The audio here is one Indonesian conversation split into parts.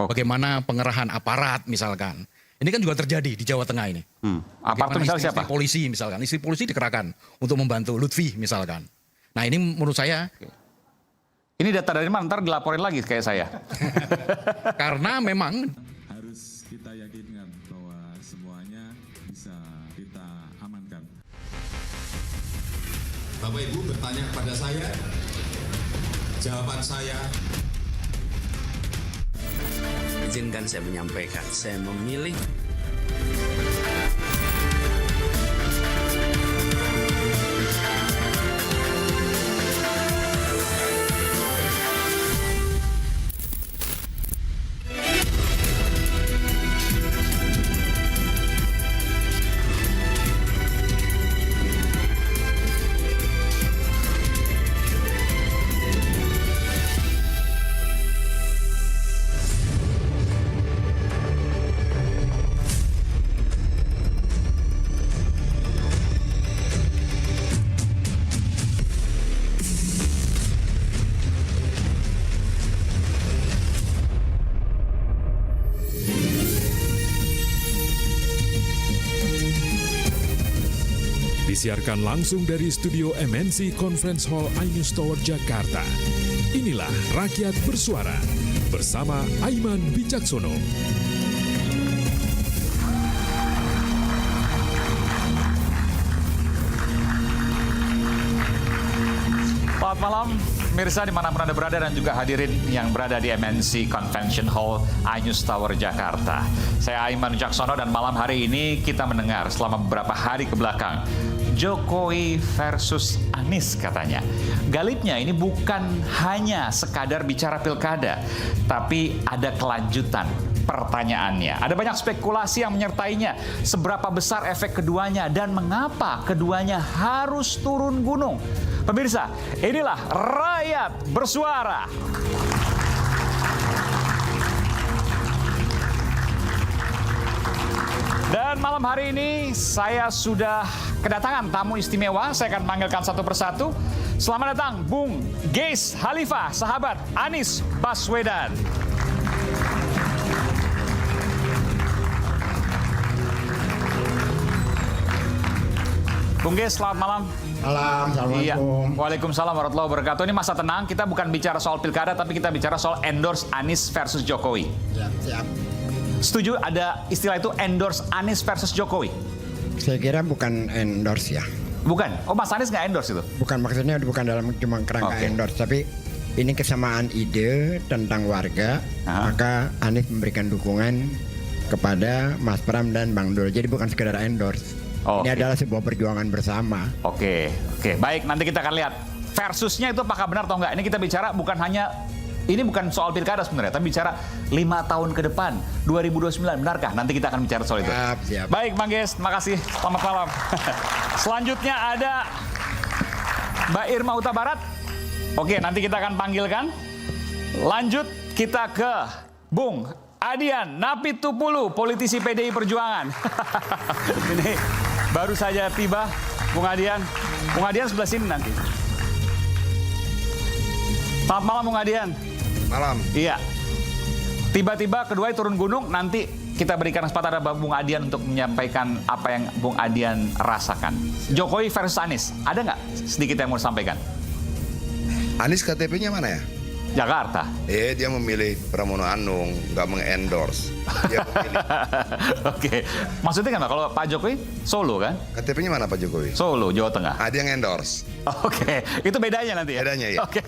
Bagaimana pengerahan aparat misalkan. Ini kan juga terjadi di Jawa Tengah ini. Aparat itu misalnya siapa? Istri polisi misalkan. Istri polisi dikerahkan untuk membantu Lutfi misalkan. Nah ini menurut saya. Ini data dari mana? Ntar dilaporin lagi kayak saya. Karena memang harus kita yakinkan bahwa semuanya bisa kita amankan. Bapak Ibu bertanya kepada saya, jawaban saya. Izinkan saya menyampaikan, saya memilih Disiarkan langsung dari studio MNC Conference Hall iNews Tower Jakarta. Inilah Rakyat Bersuara bersama Aiman Wicaksono. Selamat malam, pemirsa dimanapun Anda berada dan juga hadirin yang berada di MNC Convention Hall iNews Tower Jakarta. Saya Aiman Wicaksono dan malam hari ini kita mendengar selama beberapa hari ke belakang Jokowi versus Anies katanya. Galipnya ini bukan hanya sekadar bicara pilkada, tapi ada kelanjutan pertanyaannya. Ada banyak spekulasi yang menyertainya. Seberapa besar efek keduanya dan mengapa keduanya harus turun gunung? Pemirsa, inilah Rakyat Bersuara. Dan malam hari ini saya sudah kedatangan tamu istimewa. Saya akan panggilkan satu persatu. Selamat datang Bung Geis Halifah, sahabat Anies Baswedan. Bung Geis, selamat malam. Malam, assalamualaikum. Iya. Waalaikumsalam warahmatullahi wabarakatuh. Ini masa tenang, kita bukan bicara soal pilkada, tapi kita bicara soal endorse Anies versus Jokowi. Siap. Setuju ada istilah itu endorse Anies versus Jokowi? Saya kira bukan endorse ya. Bukan? Oh, Mas Anies nggak endorse itu? Bukan, maksudnya bukan dalam cuma kerangka Oke. endorse, tapi ini kesamaan ide tentang warga, maka Anies memberikan dukungan kepada Mas Pram dan Bang Dul. Jadi bukan sekedar endorse. Oke. Ini adalah sebuah perjuangan bersama. Oke. Baik, nanti kita akan lihat versusnya itu apakah benar atau enggak. Ini kita bicara bukan hanya, ini bukan soal pilkada sebenarnya, tapi bicara 5 tahun ke depan, 2029, benarkah? Nanti kita akan bicara soal itu. Siap. Baik, Bang Ges, terima kasih. Selamat malam. Selanjutnya ada Mbak Irma Huta Barat. Oke, nanti kita akan panggilkan. Lanjut kita ke Bung Adian Napitupulu, politisi PDI Perjuangan. Ini baru saja tiba, Bung Adian. Bung Adian sebelah sini nanti. Selamat malam, Bung Adian. Malam. Iya. Tiba-tiba keduanya turun gunung, nanti kita berikan kesempatan ada Bung Adian untuk menyampaikan apa yang Bung Adian rasakan. Jokowi versus Anies, ada nggak sedikit yang mau disampaikan? Anies KTP-nya mana ya? Jakarta. Dia memilih Pramono Anung, nggak mengendorse. Dia memilih. Oke. Maksudnya kan kalau Pak Jokowi Solo kan? KTP-nya mana Pak Jokowi? Solo, Jawa Tengah. Dia yang endorse. Oke, itu bedanya nanti ya? Bedanya ya. Oke.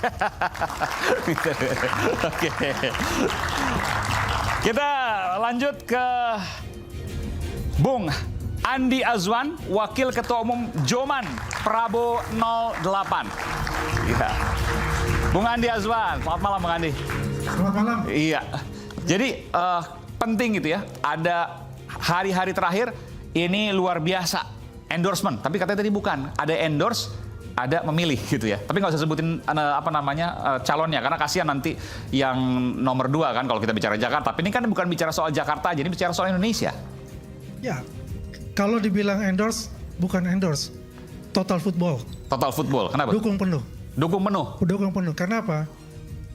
Oke. Kita lanjut ke Bung Andi Azwan, Wakil Ketua Umum Joman Prabowo 08. Iya. Bung Andi Azwan, selamat malam Bung Andi. Selamat malam. Iya. Jadi penting gitu ya, ada hari-hari terakhir ini luar biasa endorsement. Tapi katanya tadi bukan, ada endorse, ada memilih gitu ya. Tapi nggak usah sebutin calonnya karena kasihan nanti yang nomor 2 kan kalau kita bicara Jakarta. Tapi ini kan bukan bicara soal Jakarta, jadi bicara soal Indonesia. Ya, kalau dibilang endorse, bukan endorse, total football. Total football, kenapa? Dukung penuh. Dukung penuh. Dukung penuh. Karena apa?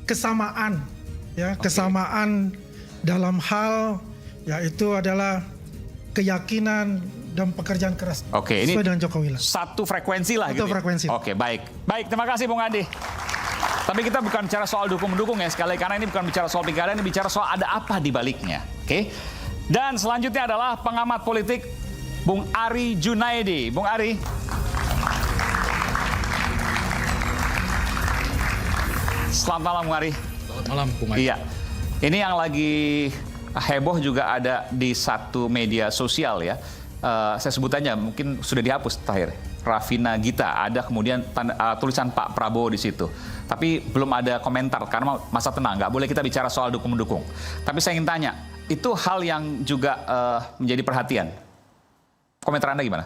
Kesamaan, ya, kesamaan dalam hal yaitu adalah keyakinan dan pekerjaan keras. Oke, ini sesuai dengan Jokowi lah. satu frekuensi lah Satu gitu. frekuensi. Oke, baik. Baik, terima kasih Bung Andi. Tapi kita bukan bicara soal dukung-mendukung ya sekali, karena ini bukan bicara soal pilkada, ini bicara soal ada apa di baliknya. Oke. Dan selanjutnya adalah pengamat politik Bung Ari Junaidi. Bung Ari. Selamat malam Bung Ari. Selamat malam, Bung Adi. Iya. Ini yang lagi heboh juga ada di satu media sosial ya. Saya sebut aja, mungkin sudah dihapus terakhir. Rafina Gita, ada kemudian tulisan Pak Prabowo di situ. Tapi belum ada komentar karena masa tenang, nggak boleh kita bicara soal dukung-mendukung. Tapi saya ingin tanya, itu hal yang juga menjadi perhatian. Komentar Anda gimana?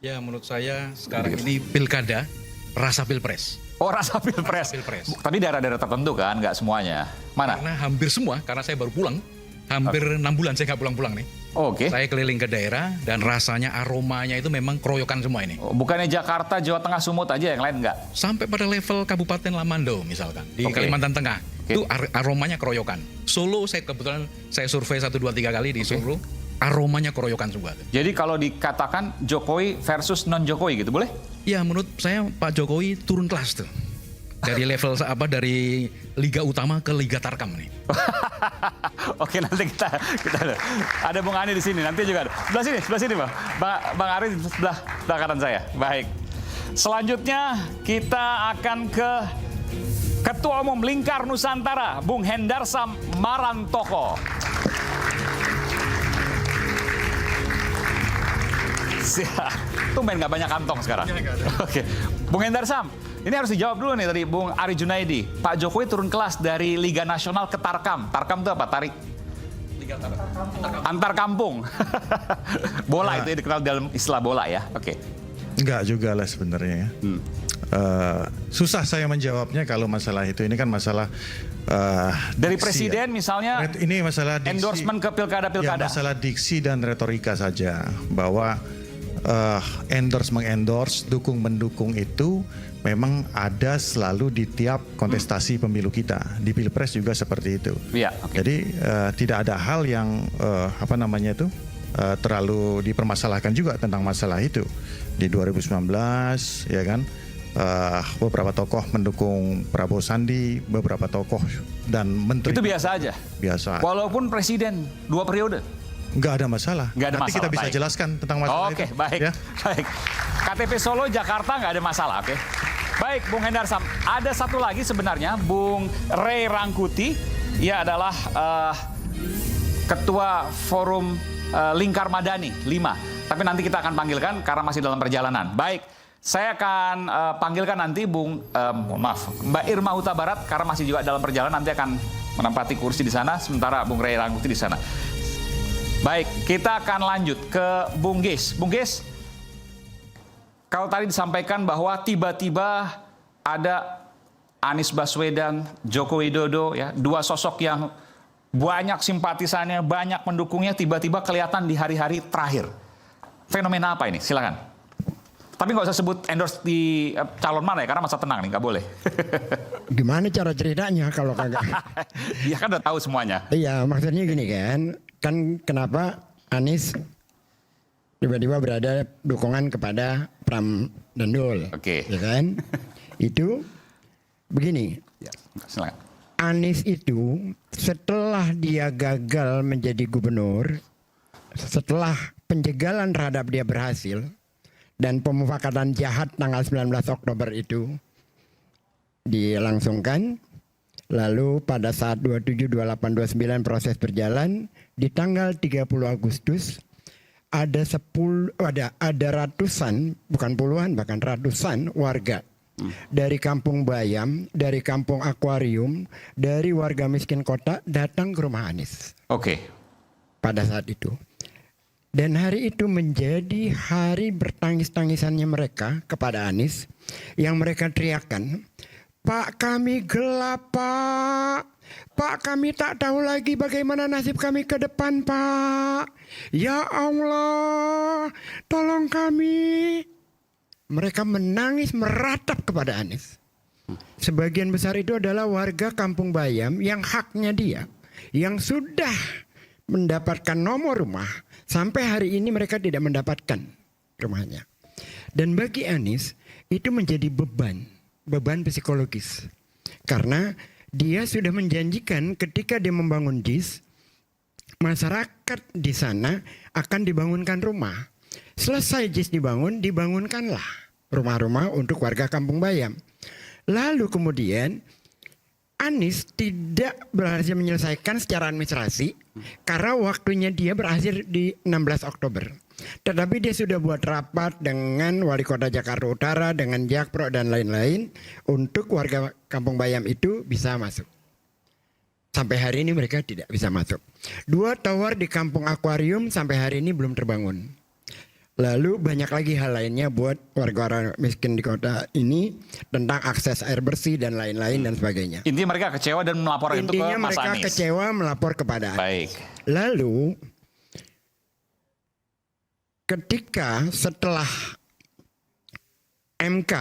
Ya, menurut saya sekarang ini pilkada rasa pilpres. Oh, rasa pilpres. Tapi daerah-daerah tertentu kan, nggak semuanya. Mana? Karena hampir semua, karena saya baru pulang. Hampir 6 bulan saya nggak pulang-pulang nih. Oke. Saya keliling ke daerah dan rasanya, aromanya itu memang keroyokan semua ini. Bukannya Jakarta, Jawa Tengah, Sumut aja yang lain nggak? Sampai pada level Kabupaten Lamando misalkan. Di Oke. Kalimantan Tengah. Oke. Itu aromanya keroyokan. Solo, saya kebetulan saya survei 1, 2, 3 kali di Solo. Aromanya keroyokan semua. Jadi kalau dikatakan Jokowi versus non-Jokowi gitu, boleh? Ya, menurut saya Pak Jokowi turun kelas tuh. Dari level dari Liga Utama ke Liga Tarkam nih. Oke, nanti kita ada Bung Ani di sini, nanti juga ada. Sebelah sini Bang Ari sebelah kanan saya. Baik. Selanjutnya kita akan ke Ketua Umum Lingkar Nusantara, Bung Hendarsam Marantoko. Tumben nggak banyak kantong sekarang. Oke, Bung Hendarsam, ini harus dijawab dulu nih tadi Bung Ari Junaidi. Pak Jokowi turun kelas dari Liga Nasional ke Tarkam. Tarkam itu apa? Liga Antar kampung. Bola itu dikenal dalam istilah bola ya. Oke. Enggak juga lah sebenarnya ya. Susah saya menjawabnya kalau masalah itu. Ini kan masalah dari diksi presiden ya. misalnya. Ini masalah diksi, endorsement ke pilkada-pilkada. Ya, masalah diksi dan retorika saja, bahwa endorse mendukung itu memang ada selalu di tiap kontestasi pemilu kita. Di Pilpres juga seperti itu. Ya, okay. Jadi tidak ada hal yang terlalu dipermasalahkan juga tentang masalah itu. Di 2019 ya kan, beberapa tokoh mendukung Prabowo Sandi, beberapa tokoh dan menteri. Itu biasa aja. Biasa. Walaupun presiden 2 periode. Nggak ada masalah. Nggak ada Nanti masalah. kita bisa Baik. jelaskan tentang masalah itu. Oke, baik. Ya? Baik. KTP Solo, Jakarta nggak ada masalah, oke? Baik, Bung Hendarsam. Ada satu lagi sebenarnya, Bung Ray Rangkuti. Ia adalah Ketua Forum Lingkar Madani 5. Tapi nanti kita akan panggilkan karena masih dalam perjalanan. Baik, saya akan panggilkan nanti Mbak Irma Huta Barat karena masih juga dalam perjalanan, nanti akan menempati kursi di sana, sementara Bung Ray Rangkuti di sana. Baik, kita akan lanjut ke Bung Geis. Bung Geis, kalau tadi disampaikan bahwa tiba-tiba ada Anies Baswedan, Joko Widodo, ya, 2 sosok yang banyak simpatisannya, banyak mendukungnya, tiba-tiba kelihatan di hari-hari terakhir. Fenomena apa ini? Silakan. Tapi nggak usah sebut endorse di calon mana ya, karena masa tenang nih, nggak boleh. Gimana cara ceritanya kalau kagak? Iya kan udah tahu semuanya. Iya, maksudnya gini kan kenapa Anies tiba-tiba berada dukungan kepada Pram dan Dul. Oke. Ya kan? Itu begini. Ya, silakan. Anies itu setelah dia gagal menjadi gubernur, setelah penjegalan terhadap dia berhasil, dan pemufakatan jahat tanggal 19 Oktober itu dilangsungkan, lalu pada saat 27, 28, 29 proses berjalan, di tanggal 30 Agustus ada ratusan, bukan puluhan, bahkan ratusan warga dari Kampung Bayam, dari Kampung Akuarium, dari warga miskin kota datang ke rumah Anies. Oke. Pada saat itu. Dan hari itu menjadi hari bertangis-tangisannya mereka kepada Anies, yang mereka teriakan, "Pak, kami gelap, Pak. Pak, kami tak tahu lagi bagaimana nasib kami ke depan, Pak. Ya Allah, tolong kami." Mereka menangis meratap kepada Anies. Sebagian besar itu adalah warga Kampung Bayam yang haknya dia, yang sudah mendapatkan nomor rumah, sampai hari ini mereka tidak mendapatkan rumahnya. Dan bagi Anies itu menjadi beban psikologis. Karena dia sudah menjanjikan ketika dia membangun JIS, masyarakat di sana akan dibangunkan rumah. Selesai JIS dibangunkanlah rumah-rumah untuk warga Kampung Bayam. Lalu kemudian Anies tidak berhasil menyelesaikan secara administrasi karena waktunya dia berakhir di 16 Oktober. Tetapi dia sudah buat rapat dengan Wali Kota Jakarta Utara, dengan Jakpro dan lain-lain untuk warga Kampung Bayam itu bisa masuk. Sampai hari ini mereka tidak bisa masuk. 2 tower di Kampung Akuarium sampai hari ini belum terbangun. Lalu banyak lagi hal lainnya buat warga miskin di kota ini tentang akses air bersih dan lain-lain dan sebagainya. Intinya mereka kecewa dan melapor itu ke Mas Anies. Intinya mereka kecewa melapor kepada Anies. Baik. Lalu ketika setelah MK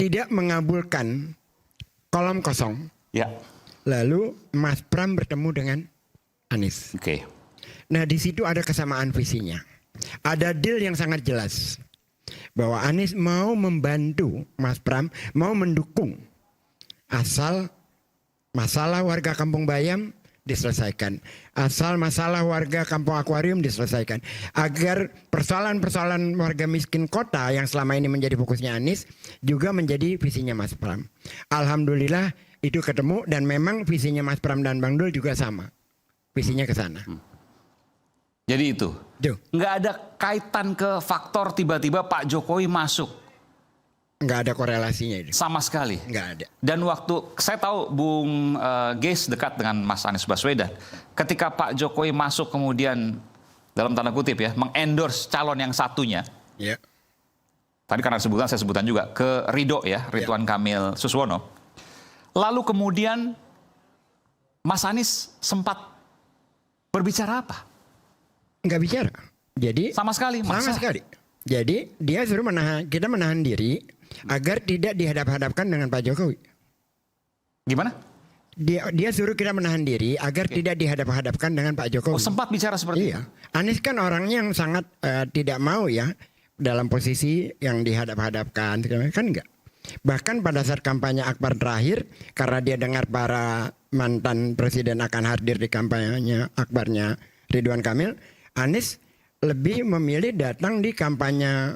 tidak mengabulkan kolom kosong, ya. Lalu Mas Pram bertemu dengan Anies. Oke. Nah di situ ada kesamaan visinya. Ada deal yang sangat jelas bahwa Anies mau membantu Mas Pram, mau mendukung asal masalah warga Kampung Bayam diselesaikan, asal masalah warga Kampung Akuarium diselesaikan, agar persoalan-persoalan warga miskin kota yang selama ini menjadi fokusnya Anies juga menjadi visinya Mas Pram. Alhamdulillah itu ketemu dan memang visinya Mas Pram dan Bang Dul juga sama, visinya ke sana. Jadi itu, nggak ada kaitan ke faktor tiba-tiba Pak Jokowi masuk. Nggak ada korelasinya itu. Sama sekali. Nggak ada. Dan waktu, saya tahu Bung Geis dekat dengan Mas Anies Baswedan. Ketika Pak Jokowi masuk kemudian, dalam tanda kutip ya, mengendorse calon yang satunya. Ya. Tadi karena saya sebutan juga, ke Ridho ya, Ridwan Kamil Suswono. Lalu kemudian Mas Anies sempat berbicara apa? Nggak bicara. Jadi sama sekali. Sama sekali. Jadi dia suruh kita menahan diri agar tidak dihadap-hadapkan dengan Pak Jokowi. Gimana? Dia suruh kita menahan diri agar tidak dihadap-hadapkan dengan Pak Jokowi. Oh, sempat bicara seperti itu? Anies kan orangnya yang sangat tidak mau ya dalam posisi yang dihadap-hadapkan. Kan enggak. Bahkan pada saat kampanye Akbar terakhir, karena dia dengar para mantan presiden akan hadir di kampanye Akbarnya Ridwan Kamil, Anies lebih memilih datang di kampanye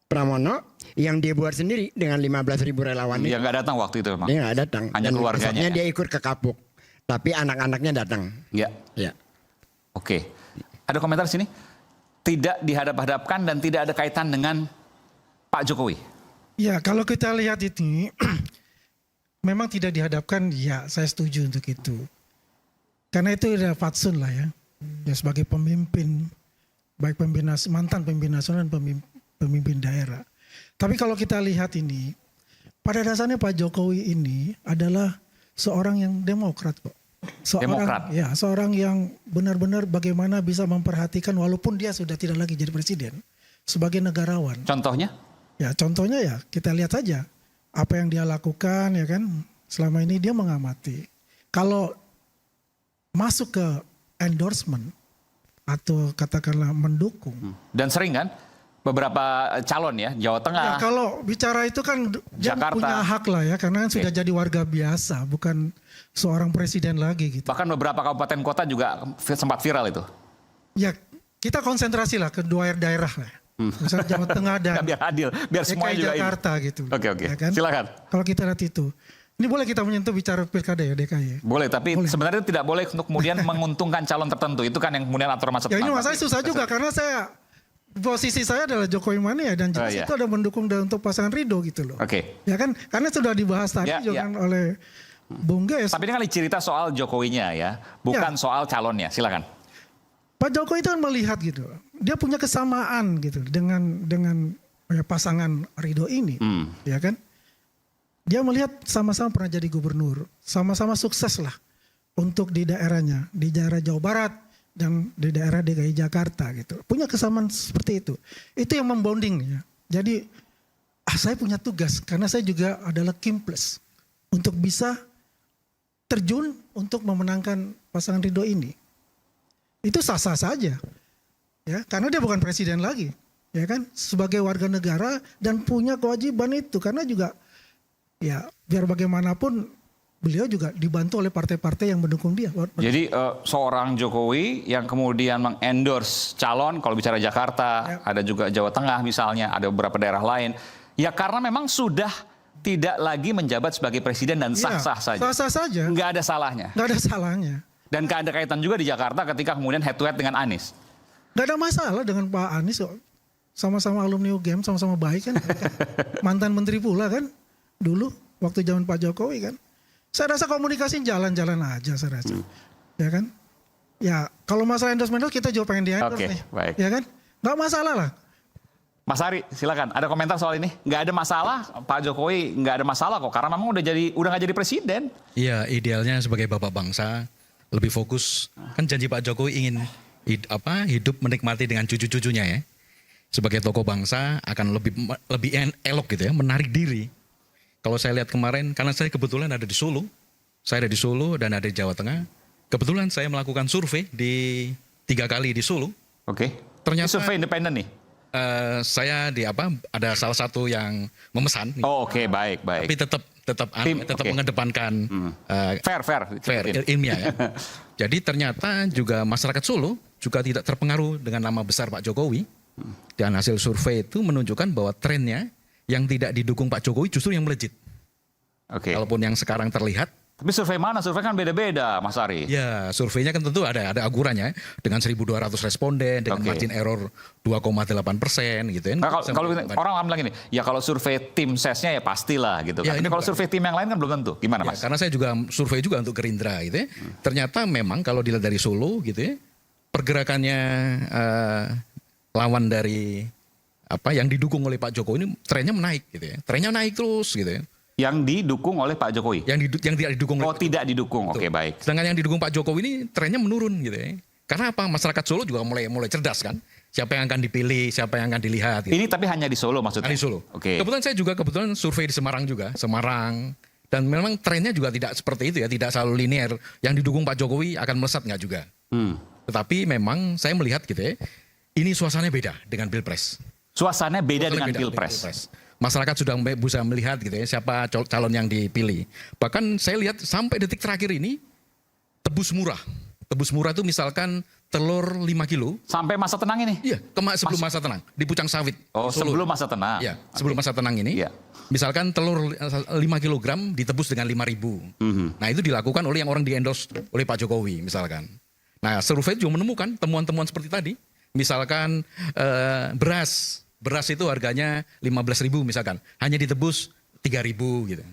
Pramono yang dia buat sendiri dengan 15.000 relawan. Dia nggak datang waktu itu, Dia nggak datang. Hanya dan keluarganya. Dia ikut ke Kapuk, tapi anak-anaknya datang. Ya. Ya. Oke. Ada komentar sini? Tidak dihadap-hadapkan dan tidak ada kaitan dengan Pak Jokowi. Ya, kalau kita lihat ini memang tidak dihadapkan, ya saya setuju untuk itu. Karena itu udah fatsun lah ya. Ya sebagai pemimpin, baik mantan pemimpin nasional dan pemimpin daerah. Tapi kalau kita lihat ini, pada dasarnya Pak Jokowi ini adalah seorang yang demokrat kok. Seorang yang benar-benar bagaimana bisa memperhatikan walaupun dia sudah tidak lagi jadi presiden, sebagai negarawan. Contohnya? Ya contohnya ya kita lihat saja apa yang dia lakukan ya kan. Selama ini dia mengamati. Kalau masuk ke endorsement atau katakanlah mendukung. Dan sering kan beberapa calon ya, Jawa Tengah. Ya, kalau bicara itu kan dia Jakarta. punya hak lah ya, karena kan sudah jadi warga biasa, bukan seorang presiden lagi gitu. Bahkan beberapa kabupaten kota juga sempat viral itu. Ya kita konsentrasi lah ke dua daerah lah. Misalnya Jawa Tengah dan biar adil, biar semuanya juga Jakarta gitu. Oke. Ya kan? Silakan. Kalau kita lihat itu. Ini boleh kita menyentuh bicara pilkada ya DKI? Boleh, tapi sebenarnya tidak boleh untuk kemudian menguntungkan calon tertentu. Itu kan yang kemudian aturan masuk. Ya ini masalahnya susah juga karena posisi saya adalah Jokowi Mania dan jelas itu ada mendukung untuk pasangan Ridho gitu loh. Oke. Ya kan, karena sudah dibahas tadi juga kan oleh Bung Geis. Tapi ini kan cerita soal Jokowinya ya, bukan soal calonnya. Silakan. Pak Jokowi itu kan melihat gitu, dia punya kesamaan gitu dengan pasangan Ridho ini, ya kan? Dia melihat sama-sama pernah jadi gubernur, sama-sama sukses lah untuk di daerahnya, di daerah Jawa Barat dan di daerah DKI Jakarta gitu. Punya kesamaan seperti itu. Itu yang membonding ya. Jadi saya punya tugas karena saya juga adalah Kimples untuk bisa terjun untuk memenangkan pasangan Ridho ini. Itu sah-sah saja. Ya, karena dia bukan presiden lagi. Ya kan? Sebagai warga negara dan punya kewajiban itu. Karena juga ya biar bagaimanapun beliau juga dibantu oleh partai-partai yang mendukung dia. Jadi seorang Jokowi yang kemudian mengendorse calon, kalau bicara Jakarta, ada juga Jawa Tengah misalnya, ada beberapa daerah lain. Ya karena memang sudah tidak lagi menjabat sebagai presiden dan sah-sah saja. Sah-sah saja. Nggak ada salahnya. Nggak ada salahnya. Dan nggak ada kaitan juga di Jakarta ketika kemudian head to head dengan Anies. Nggak ada masalah dengan Pak Anies kok. Sama-sama alumni UGM, sama-sama baik kan. Mantan menteri pula kan. Dulu waktu zaman Pak Jokowi kan. Saya rasa komunikasi jalan-jalan aja saya rasa. Ya kan? Ya kalau masalah endorsement kita juga pengen di-endorse nih. Baik. Ya kan? Nggak masalah lah. Mas Ari, silakan. Ada komentar soal ini? Nggak ada masalah, Pak Jokowi nggak ada masalah kok. Karena memang udah nggak jadi presiden. Iya, idealnya sebagai bapak bangsa lebih fokus. Kan janji Pak Jokowi ingin hidup menikmati dengan cucu-cucunya ya. Sebagai tokoh bangsa akan lebih elok gitu ya, menarik diri. Kalau saya lihat kemarin, karena saya kebetulan ada di Solo. Saya ada di Solo dan ada di Jawa Tengah. Kebetulan saya melakukan survei di 3 kali di Solo. Oke. Ternyata Ini survei independen nih? Saya ada salah satu yang memesan. Oh, oke, baik. Tapi tetap mengedepankan fair ilmiah ya. Jadi ternyata juga masyarakat Solo juga tidak terpengaruh dengan nama besar Pak Jokowi. Dan hasil survei itu menunjukkan bahwa trennya yang tidak didukung Pak Jokowi justru yang melejit. Oke. Walaupun yang sekarang terlihat. Tapi survei mana? Survei kan beda-beda, Mas Ari. Ya, surveinya kan tentu ada akurannya dengan 1.200 responden dengan margin error 2,8% gitu ya. Nah, kalau orang bilang gini, ya kalau survei tim sesnya ya pastilah gitu kan. Ya, tapi kalau survei tim yang lain kan belum tentu. Gimana Mas? Karena saya juga survei juga untuk Gerindra gitu ya. Ternyata memang kalau dilihat dari Solo gitu ya, pergerakannya lawan dari yang didukung oleh Pak Jokowi ini trennya menaik gitu ya. Trennya naik terus gitu ya. Yang didukung oleh Pak Jokowi? Yang tidak didukung. Oh, tidak didukung. Oke, baik. Sedangkan yang didukung Pak Jokowi ini trennya menurun gitu ya. Karena apa? Masyarakat Solo juga mulai cerdas kan. Siapa yang akan dipilih, siapa yang akan dilihat. Gitu. Ini tapi hanya di Solo maksudnya? Di Solo. Oke. Kebetulan saya juga survei di Semarang juga. Semarang. Dan memang trennya juga tidak seperti itu ya. Tidak selalu linear. Yang didukung Pak Jokowi akan melesat nggak juga. Tetapi memang saya melihat gitu ya. Ini suasananya beda dengan Pilpres. Suasananya beda dengan Pilpres. Masyarakat sudah bisa melihat gitu ya siapa calon yang dipilih. Bahkan saya lihat sampai detik terakhir ini tebus murah. Tebus murah itu misalkan telur 5 kilo. Sampai masa tenang ini? Iya, sebelum masa tenang di Pucang Sawit. Oh, sebelum masa tenang. Iya, sebelum masa tenang ini. Iya. Misalkan telur 5 kilogram ditebus dengan 5.000. Nah, itu dilakukan oleh yang orang di-endorse oleh Pak Jokowi misalkan. Nah, survei juga menemukan temuan-temuan seperti tadi. Misalkan beras itu harganya 15.000 misalkan, hanya ditebus 3.000 gitu.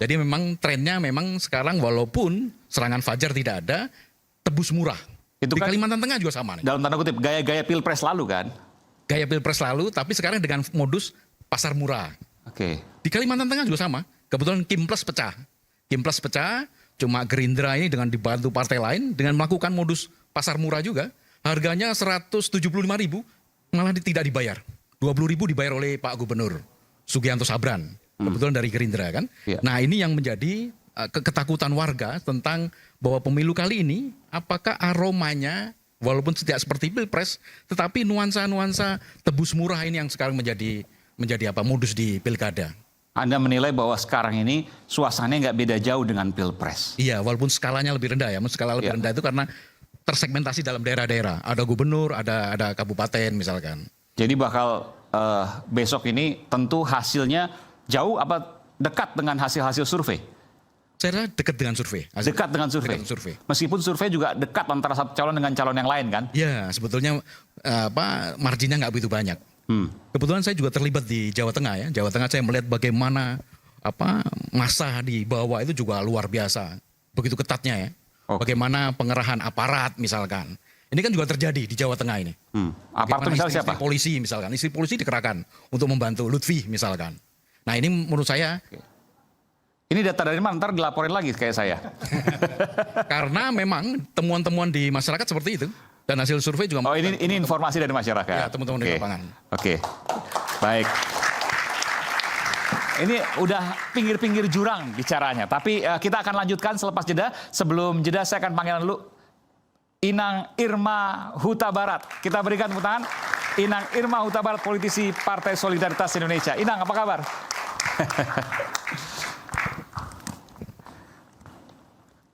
Jadi memang trennya memang sekarang walaupun serangan fajar tidak ada, tebus murah. Itu di Kalimantan Tengah juga sama nih. Dalam tanda kutip gaya-gaya Pilpres lalu kan? Gaya Pilpres lalu, tapi sekarang dengan modus pasar murah. Oke. Di Kalimantan Tengah juga sama. Kebetulan Kim Plus pecah. Kim Plus pecah, cuma Gerindra ini dengan dibantu partai lain dengan melakukan modus pasar murah juga. Harganya 175.000 malah tidak dibayar. 20.000 dibayar oleh Pak Gubernur Sugianto Sabran, kebetulan dari Gerindra kan. Ya. Nah ini yang menjadi ketakutan warga tentang bahwa pemilu kali ini apakah aromanya walaupun tidak seperti Pilpres, tetapi nuansa-nuansa tebus murah ini yang sekarang menjadi modus di pilkada. Anda menilai bahwa sekarang ini suasananya nggak beda jauh dengan Pilpres? Iya, walaupun skalanya lebih rendah ya. Skala lebih rendah itu karena tersegmentasi dalam daerah-daerah. Ada gubernur, ada kabupaten misalkan. Jadi bakal besok ini tentu hasilnya jauh apa dekat dengan hasil-hasil survei? Saya dekat dengan survei. Dekat dengan survei. Meskipun survei juga dekat antara satu calon dengan calon yang lain kan? Ya, sebetulnya marginnya nggak begitu banyak. Kebetulan saya juga terlibat di Jawa Tengah ya. Jawa Tengah saya melihat bagaimana massa di bawah itu juga luar biasa. Begitu ketatnya ya. Bagaimana pengerahan aparat misalkan. Ini kan juga terjadi di Jawa Tengah ini. Aparat misalnya siapa? Istri polisi misalkan. Istri polisi dikerahkan untuk membantu Lutfi misalkan. Nah ini menurut saya. Ini data dari mana? Ntar dilaporin lagi kayak saya. Karena memang temuan-temuan di masyarakat seperti itu. Dan hasil survei juga. Oh ini informasi dari masyarakat? Ya teman-teman di lapangan. Oke. Baik. Ini udah pinggir-pinggir jurang bicaranya. Tapi kita akan lanjutkan selepas jeda. Sebelum jeda saya akan panggil dulu Inang Irma Huta Barat. Kita berikan tepuk tangan. Inang Irma Huta Barat, politisi Partai Solidaritas Indonesia. Inang, apa kabar?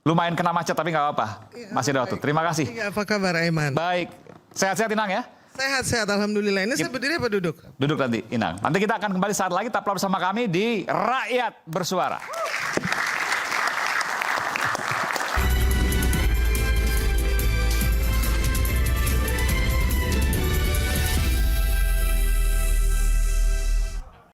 Lumayan kena macet tapi nggak apa-apa. Masih ada waktu. Terima kasih. Apa kabar Aiman? Baik. Sehat-sehat Inang ya? Sehat-sehat, alhamdulillah. Ini saya berdiri apa duduk? Duduk nanti, Inang. Nanti kita akan kembali saat lagi. Tetaplah bersama kami di Rakyat Bersuara.